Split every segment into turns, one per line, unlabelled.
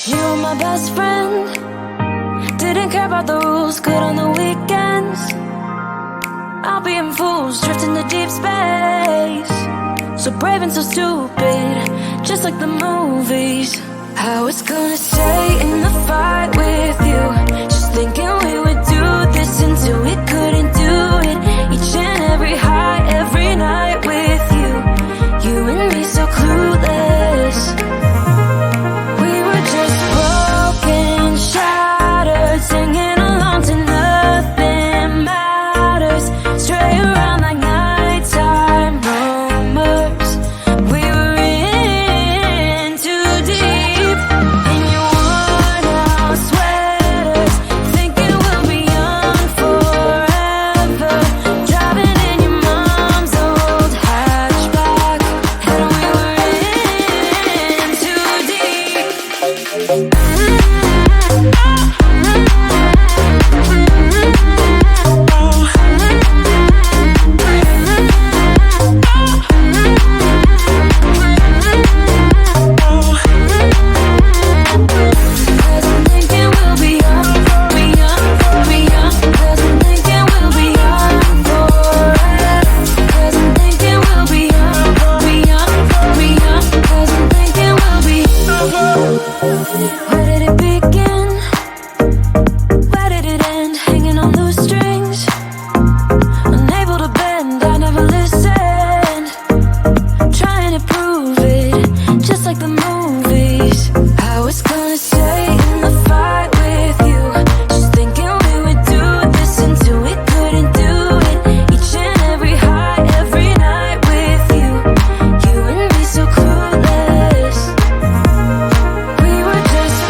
You were my best friend. Didn't care about the rules, good on the weekends. I'll be in fools, drifting to deep space. So brave and so stupid, just like the movies. I was gonna stay in the fight with you, just thinking we would do this until we couldn't do it. Each and every high, every night with you. You and me so clueless. We were just broken, shattered, singing along to nothing matters. Stray around like nighttime rumors. We were in too deep. In your worn out sweaters, thinking we'll be young forever. Driving in your mom's old hatchback, and we were in too deep. Cause I'm thinking we'll be young, be young, be young. Cause I'm thinking we'll be young forever. Cause I'm thinking we'll be young, be young, be young. Cause I'm thinking we'll be. Where did it begin? Where did it end? Hanging on loose strings, unable to bend. I never listened, trying to prove it, just like the movies. I was gonna stay in the fight with you, just thinking we would do this until we couldn't do it. Each and every high, every night with you. You and me so clueless. We were just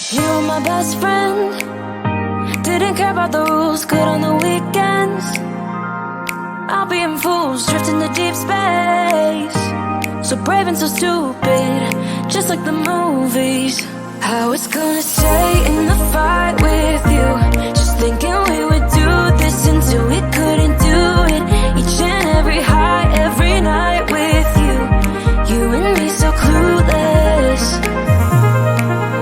You were my best friend. Didn't care about the rules, good on the weekends. I'll be in fools, drifting to deep space. So brave and so stupid, just like the movies. I was gonna stay in the fight with you, just thinking we would do this until we couldn't do it. Each and every high, every night with you. You and me so clueless.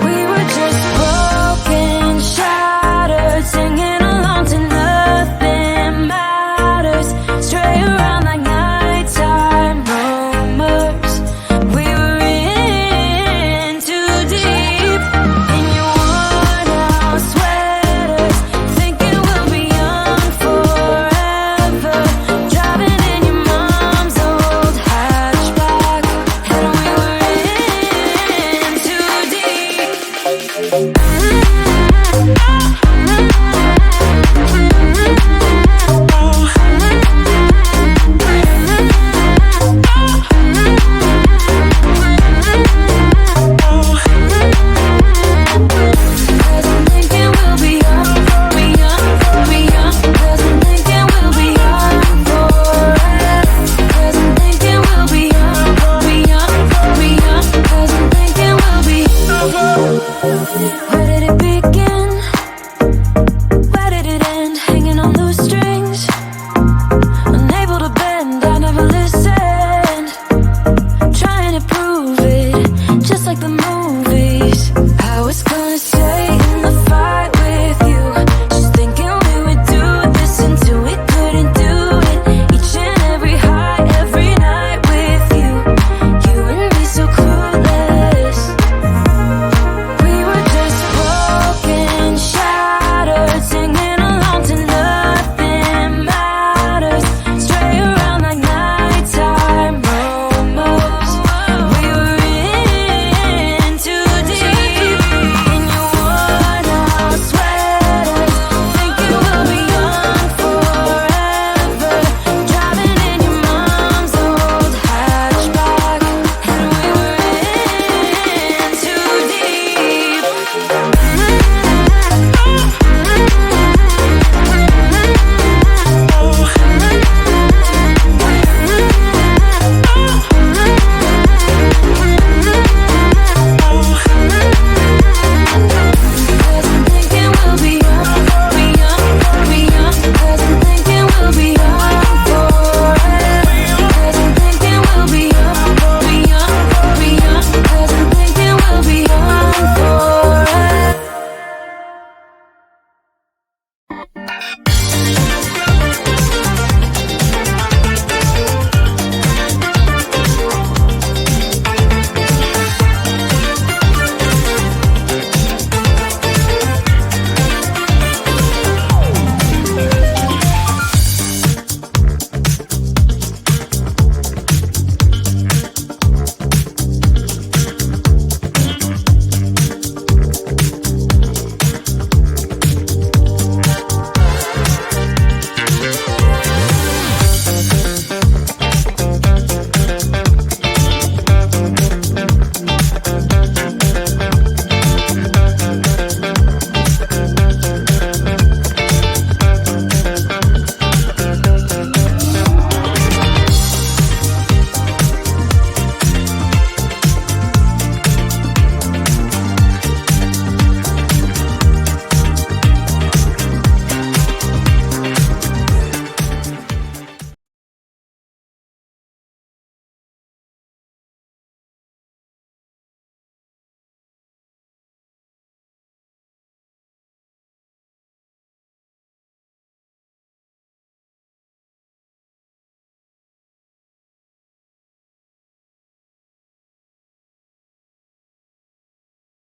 We were just broken, shattered, singing along to nothing matters. Stray around like nighttime rumors. We were in too deep. In your worn out sweaters, thinking we'll be young forever. Driving in your mom's old hatchback, and we were in too deep.